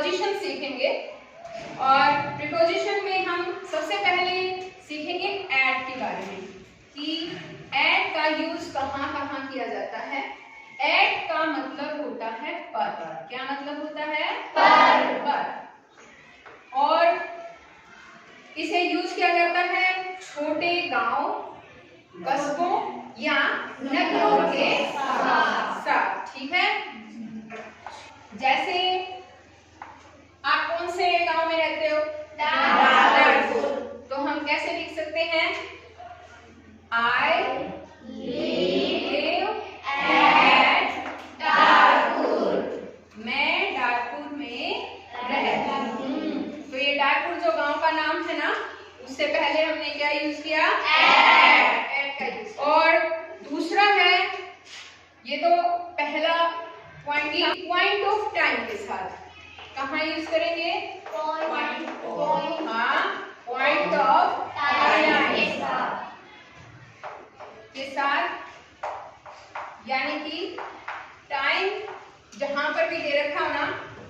Preposition सीखेंगे। और preposition में हम सबसे पहले सीखेंगे एट के बारे में कि एट का यूज कहाँ कहाँ किया जाता है। एट का मतलब होता है पर। क्या मतलब होता है? पर। और इसे यूज किया जाता है छोटे गांव, कस्बों या नगरों के साथ। ठीक है, जैसे आप कौन से गांव में रहते हो? दादरपुर। तो हम कैसे लिख सकते हैं? I live at Dadarpur. मैं दादरपुर में रहता हूँ। तो ये दादरपुर जो गांव का नाम है ना, उससे पहले हमने क्या यूज किया? एट का यूज। और दूसरा है, ये तो पहला पॉइंट ऑफ टाइम के साथ। कहाँ यूज करेंगे? पॉइंट ऑफ टाइम के साथ, यानी कि टाइम जहां पर भी दे रखा हो ना,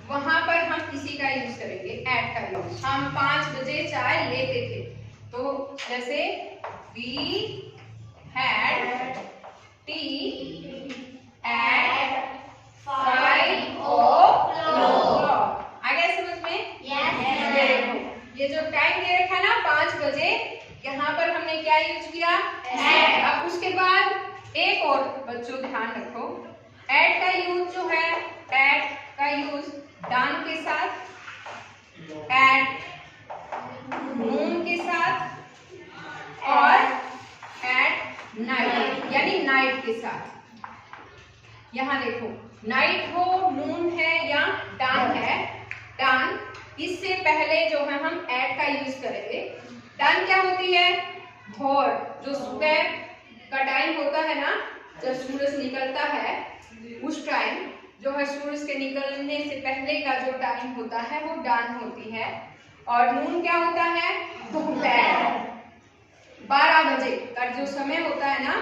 वहां पर हम इसी का यूज करेंगे, एट का यूज। हम 5 बजे चाय लेते थे, तो जैसे we had tea at 5 o'clock। आ गया समझ में? Yes। ये जो टाइम दे रखा है ना 5 बजे, यहाँ पर हमने क्या यूज किया? एट। अब उसके बाद एक और बच्चों ध्यान रखो, एट का यूज जो है, एट का यूज डान के साथ, एट नून के साथ और एट नाइट यानी नाइट के साथ। यहाँ देखो, नाइट हो, नून है या डान है। डान, इससे पहले जो है हम एट का यूज करेंगे। डान क्या होती है? भोर, जो सुबह का टाइम होता है ना, जब सूरज निकलता है, उस टाइम जो है सूरज के निकलने से पहले का जो टाइम होता है वो डान होती है। और नून क्या होता है? दोपहर 12 बजे का जो समय होता है ना,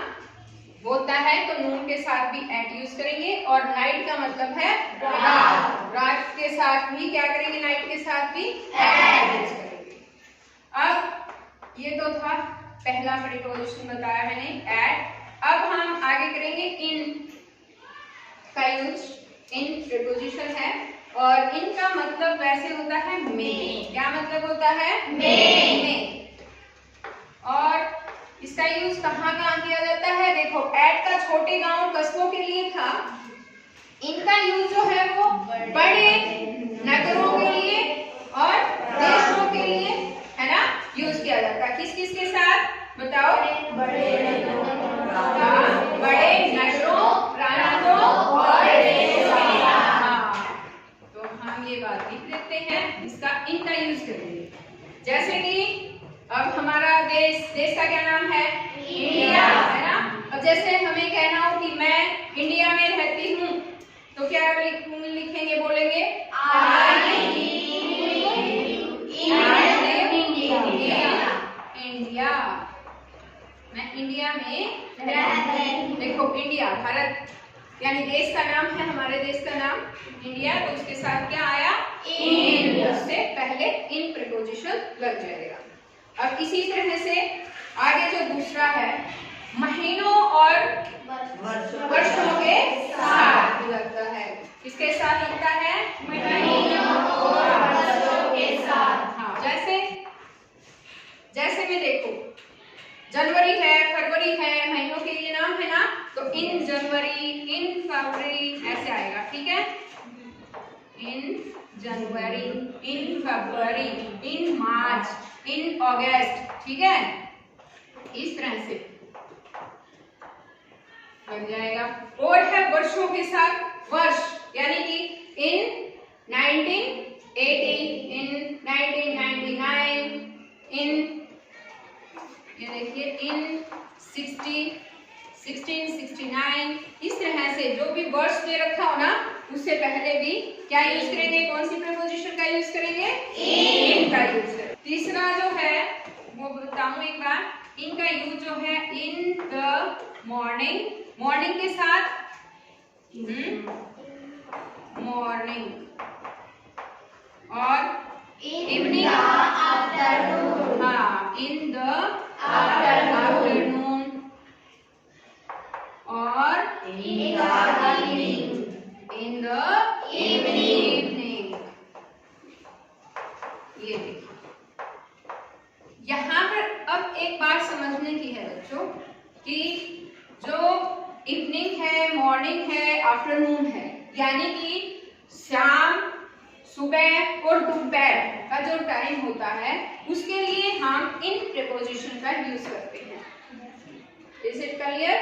होता है, तो नून के साथ भी एट यूज करेंगे। और नाइट का मतलब है रात। रात के साथ भी क्या करेंगे? नाइट के साथ भी एट यूज करेंगे। अब ये तो था पहला प्रीपोजिशन बताया मैंने, एट। अब हम आगे करेंगे इन का यूज। इन प्रीपोजिशन है और इनका मतलब वैसे होता है में। क्या मतलब होता है? में। और इसका यूज कहाँ कहाँ किया जाता है? देखो, एट का छोटे गांव कस्बों के लिए था, इनका यूज जो है वो बड़े नगरों के लिए और देशों के लिए, है ना, यूज किया जाता है। किस किस के साथ बताओ? बड़े नगरों, प्रांतों और देशों के साथ। तो हम ये बात लिख देते हैं, इसका इनका यूज करेंगे। जैसे कि अब हमारा देश का क्या नाम है? इंडिया, है ना। अब जैसे हमें कहना हो कि मैं इंडिया में रहती हूँ, तो क्या लिखेंगे? बोलेंगे I live in इंडिया। मैं इंडिया में रहती हूँ। देखो, इंडिया भारत यानी देश का नाम है, हमारे देश का नाम इंडिया, तो उसके साथ क्या आया? इन। उससे पहले इन प्रीपोजिशन लग जाएगा। अब इसी तरह से आगे जो दूसरा है, महीनों और वर्षों के साथ लगता है। किसके साथ लगता है? महीनों और वर्षों के साथ। हाँ, जैसे में देखो, जनवरी है, फरवरी है, महीनों के लिए नाम है ना, तो इन जनवरी, इन फरवरी ऐसे आएगा। ठीक है, इन जनवरी, इन फरवरी, इन मार्च, इन अगस्त। ठीक है, इस तरह से लग जाएगा। और है वर्षों के साथ, वर्ष यानी कि इन 1980, इन 1999, इन ये देखिए इन 1669। इस तरह से जो भी वर्ष दे रखा हो ना, उससे पहले भी क्या यूज करेंगे? कौन सी प्रीपोजिशन का यूज करेंगे? इन का यूज करेंगे। तीसरा जो है वो बताऊं एक बार, इनका यूज जो है इन द मॉर्निंग, मॉर्निंग के साथ मॉर्निंग, और इवनिंग आफ्टरनून, हाँ, इन द आफ्टरनून, और in the evening, in the evening. ये देखिए, यहाँ पर अब एक बात समझने की है बच्चों कि जो इवनिंग है, मॉर्निंग है, आफ्टरनून है, यानी कि शाम, सुबह और दोपहर का जो टाइम होता है उसके लिए हम इन प्रीपोजिशन का यूज करते हैं। Is it clear?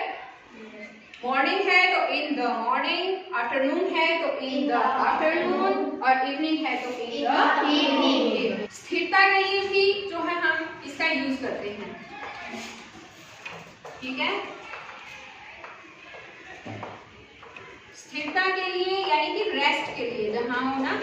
मॉर्निंग है तो इन द मॉर्निंग, आफ्टरनून है तो इन द आफ्टरनून और इवनिंग है तो इन द इवनिंग। स्थिरता के लिए भी जो है हम इसका यूज करते हैं। ठीक है, स्थिरता के लिए यानी कि रेस्ट के लिए, जहां हो ना,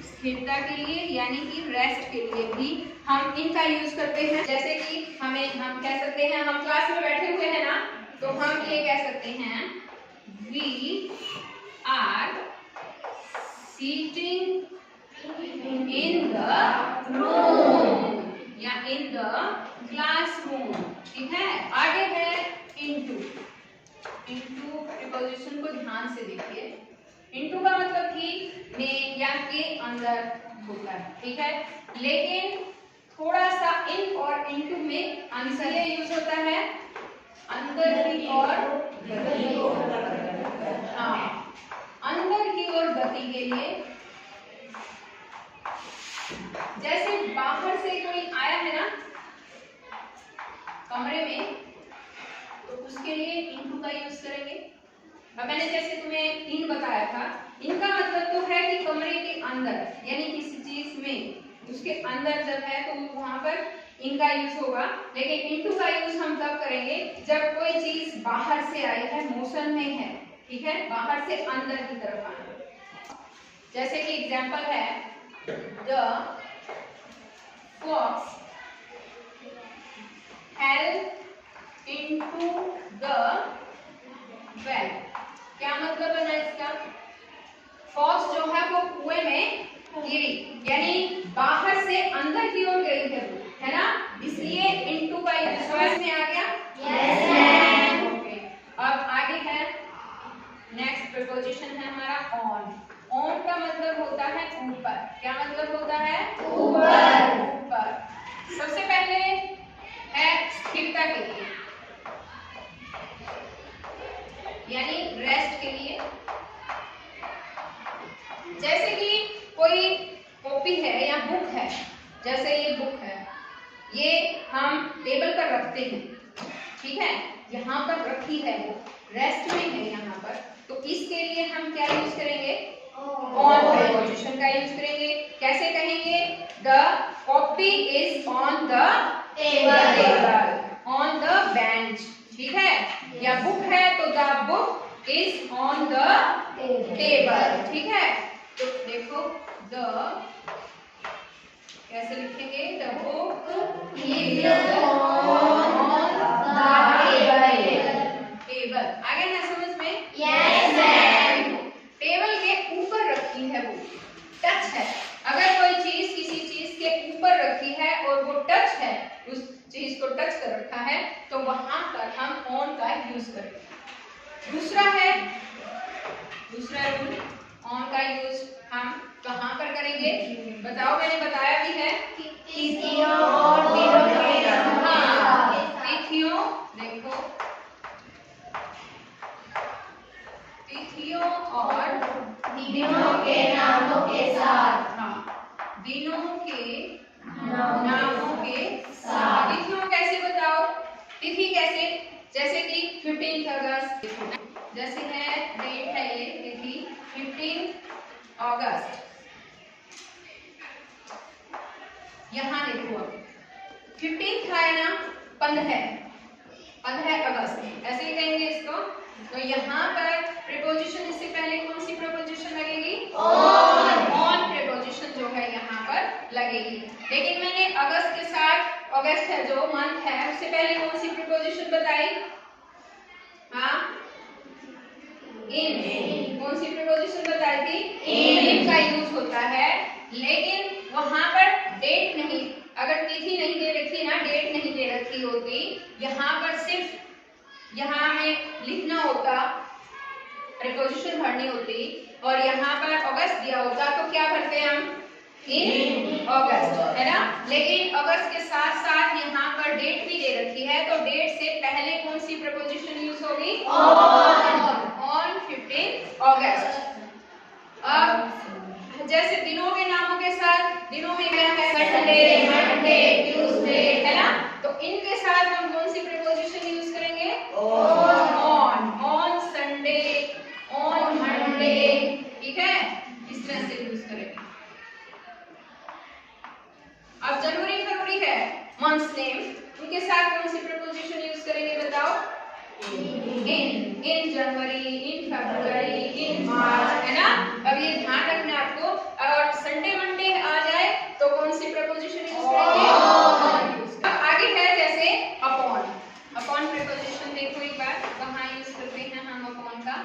स्थिरता के लिए यानी कि रेस्ट के लिए भी हम इनका यूज करते हैं। जैसे कि हम कह सकते हैं, हम क्लास में बैठे हुए हैं ना, तो हम ये कह सकते हैं we are sitting in the room या इन द क्लासरूम। ठीक है, आगे है इनटू। इनटू प्रीपोजिशन को ध्यान से देखिए। इनटू का मतलब कि में या के अंदर होता है। ठीक है, लेकिन थोड़ा सा इन और इनटू में आंसर ये यूज होता है अंदर की ओर गति। हाँ, अंदर की ओर गति के लिए। जैसे बाहर से कोई आया है ना कमरे में, तो उसके लिए इनटू का यूज करेंगे। अब मैंने जैसे तुम्हें इन बताया था, इनका मतलब तो है कि कमरे के अंदर, यानी किसी चीज में उसके अंदर जब है तो वहां पर इनका यूज होगा। लेकिन इनटू का यूज हम तब करेंगे जब कोई चीज बाहर से आई है, मोशन में है। ठीक है, बाहर से अंदर की तरफ आना। जैसे कि एग्जांपल है the fox fell into the well। क्या मतलब बना इसका? फॉक्स जो है वो कुएं में गिरी, यानी बाहर से अंदर की ओर गई है ना, इसलिए इनटू का यूज में आ गया। Yes ma'am. ओके, अब आगे है नेक्स्ट प्रीपोजिशन है हमारा ऑन। ऑन का मतलब होता है ऊपर। क्या मतलब होता है? ऊपर। ऊपर। सबसे पहले है स्थिरता के लिए, यानी रेस्ट के लिए। जैसे कि कोई कॉपी है या बुक है, जैसे ये बुक है, ये हम टेबल पर रखते हैं। ठीक है, यहाँ पर रखी है, वो रेस्ट में है यहाँ पर, तो इसके लिए हम क्या यूज करेंगे? ऑन प्रीपोजिशन का यूज करेंगे। कैसे कहेंगे? The copy is on the table, on the bench. ठीक है, या बुक है तो the book is on the table. ठीक है, तो देखो द कैसे लिखेंगे? The book is on the table. आगे है समझ में? Yes ma'am. टेबल के ऊपर रखी है, वो टच है। अगर कोई चीज किसी चीज के ऊपर रखी है और वो टच है, उस चीज को टच कर रखा है, तो वहां पर हम ऑन का यूज करेंगे। दूसरा रूल, ऑन का यूज हम कहां पर करेंगे? बताओ, मैंने बताया भी है तिथियों और दिनों के नामों के साथ। तिथियों, देखो तिथियों और दिनों के नामों के साथ। हाँ, दिनों के नामों के साथ। तिथियों कैसे बताओ? तिथि कैसे? जैसे कि 15 अगस्त, जैसे है डेट है ये तिथि 15 अगस्त। यहाँ देखो, अब 15 था ना, 15 अगस्त, ऐसे ही कहेंगे इसको। तो यहाँ पर प्रीपोजिशन, इससे पहले कौन सी प्रीपोजिशन लगेगी? ऑन प्रीपोजिशन जो है यहाँ पर लगेगी। लेकिन मैंने अगस्त के साथ, अगस्त है जो मंथ है, उससे पहले कौन सी प्रीपोजिशन बताई? हाँ, इन। कौन सी प्रीपोजिशन बताई थी? इन का यूज होता है, लेकिन वहां पर डेट नहीं, अगर तिथि नहीं दे रखी ना, डेट नहीं दे रखी होती, यहाँ पर सिर्फ यहाँ हमें लिखना होता, प्रीपोजिशन भरनी होती, और यहाँ पर अगस्त दिया होता तो क्या भरते हैं हम? इन अगस्त, है ना। लेकिन अगस्त के साथ साथ यहाँ पर डेट भी दे रखी है, तो डेट से पहले कौन सी प्रीपोजिशन यूज होगी? ऑन 15 अगस्त। अब जैसे दिनों के नामों के साथ, दिनों में क्या है? संडे, मंडे, ट्यूसडे, है ना। तो इनके साथ हम कौन सी प्रीपोजिशन यूज करेंगे? ऑन संडे, ऑन मंडे, ठीक है, इस तरह से यूज करेंगे। अब जनवरी फरवरी है, मंथ्स नेम, उनके साथ कौन सी प्रीपोजिशन यूज करेंगे बताओ? इन जनवरी, इन फरवरी, इन मार्च, है ना। अब ये ध्यान रखना आपको, और संडे मंडे आ जाए तो कौन सी प्रीपोजिशन यूज करेंगे? ऑन। आगे है जैसे अपॉन, अपॉन प्रीपोजिशन देखो एक बार, कहाँ यूज करते हैं हम अपॉन का?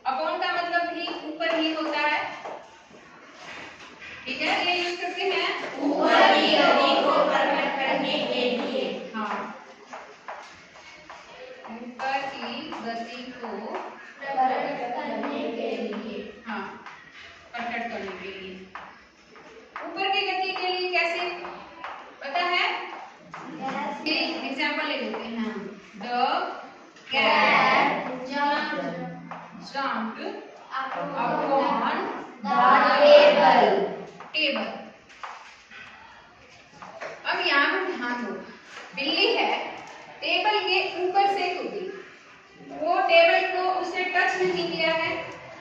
अपॉन का मतलब भी ऊपर ही होता है, ठीक है, ये यूज करते हैं ऊपर की गति को प्रकट करने के लिए। हाँ, ऊपर की गति को प्रकट करने के लिए। हाँ, प्रकट करने के लिए। ऊपर की गति के लिए कैसे पता है? एग्जाम्पल ले लेते हैं हम। The cat jumped upon table. Table. अब यहाँ पर ध्यान दो, बिल्ली है, टेबल के ऊपर से कूदी, वो टेबल को उसने टच नहीं किया है।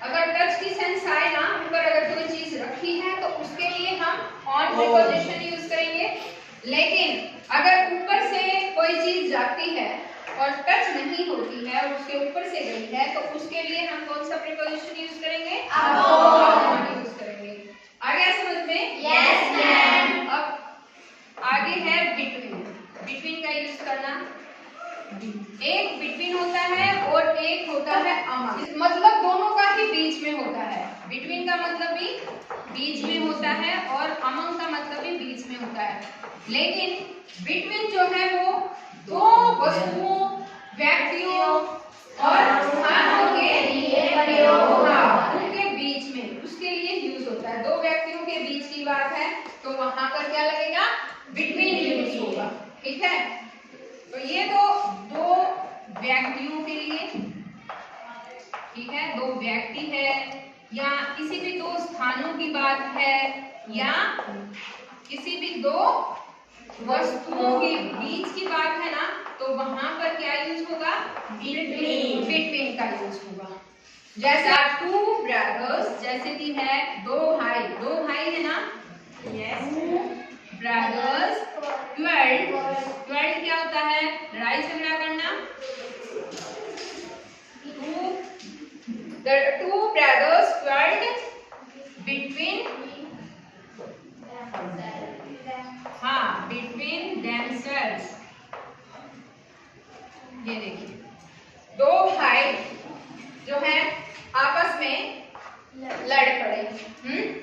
अगर टच की सेंस आए ना, ऊपर अगर कोई चीज रखी है तो उसके लिए हम ऑन प्रीपोजिशन यूज करेंगे। लेकिन अगर ऊपर से कोई चीज जाती है और टच नहीं होती है और उसके ऊपर से गई है, तो उसके लिए हम कौन सा प्रीपोजिशन यूज करेंगे? अपॉन यूज करेंगे। आ गया समझ में? Yes ma'am. अब आगे है बिटवीन, बिटवीन का यूज करना। एक बिटवीन होता है और एक होता है अमंग, मतलब दोनों का ही बीच में होता है। बिटवीन का मतलब भी बीच में होता है और अमंग का मतलब भी बीच में होता है। लेकिन बिटवीन जो है वो दो वस्तुओं, व्यक्तियों और स्थानों के लिए प्रयोग होगा, उनके बीच में, उसके लिए यूज होता है। दो व्यक्तियों के बीच की बात है तो वहां पर क्या लगेगा? बिटवीन यूज होगा, ठीक है। तो ये तो दो व्यक्तियों के लिए, ठीक है, दो व्यक्ति है या किसी भी दो स्थानों की बात है या किसी भी दो वस्तुओं के बीच की बात है ना, तो वहां पर क्या यूज होगा? बिटवीन, बिटवीन का यूज होगा। जैसा टू ब्रदर्स, जैसे कि है दो भाई है ना, टू ब्रदर्स क्वेल्ड क्या होता है? लड़ाई झगड़ा करना। टू ब्रदर्स क्वेल्ड बिटवीन, हाँ, बिटवीन देमसेल्व्स। ये देखिए, दो भाई जो है आपस में लड़ पड़े,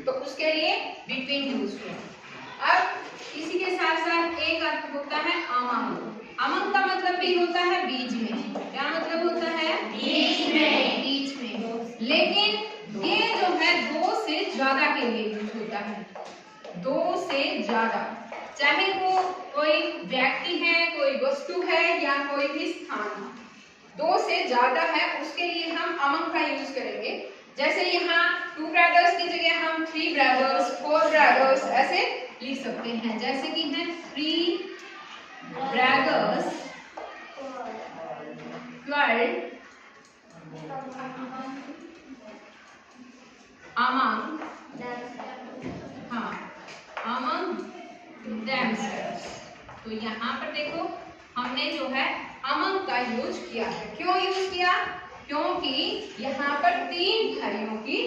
तो उसके लिए बिटवीन यूज हुआ। अब इसी के साथ साथ एक अर्थ होता है अमंग। अमंग का मतलब भी होता है बीच में। क्या मतलब होता है? बीच में। बीच में। लेकिन ये जो है दो से ज्यादा के लिए यूज होता है, दो से ज्यादा, चाहे वो कोई व्यक्ति है, कोई वस्तु है या कोई भी स्थान, दो से ज्यादा है, उसके लिए हम अमंग का यूज करेंगे। जैसे यहाँ टू ब्रदर्स की जगह हम थ्री ब्रदर्स, फोर ब्रदर्स ऐसे लिख सकते हैं। जैसे कि है थ्री ब्रदर्स क्वेल्ड अमंग, हाँ, अमंग देमसेल्व्स। तो यहाँ पर देखो हमने जो है अमंग का यूज किया है। क्यों यूज किया? क्योंकि यहाँ पर तीन भाइयों की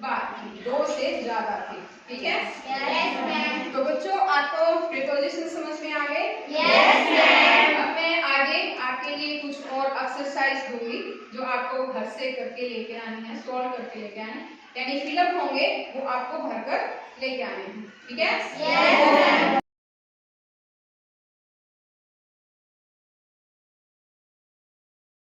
बात थी, दो से ज्यादा थी। ठीक है? Yes, ma'am. तो बच्चों आपको प्रीपोजिशन समझ में आ गए? Yes, ma'am. अब मैं आगे आपके लिए कुछ और एक्सरसाइज दूंगी जो आपको घर से करके लेके आनी है, सॉल्व करके लेके आनी है, यानी फिलअप होंगे वो आपको भरकर लेके आने हैं, ठीक है? Yes,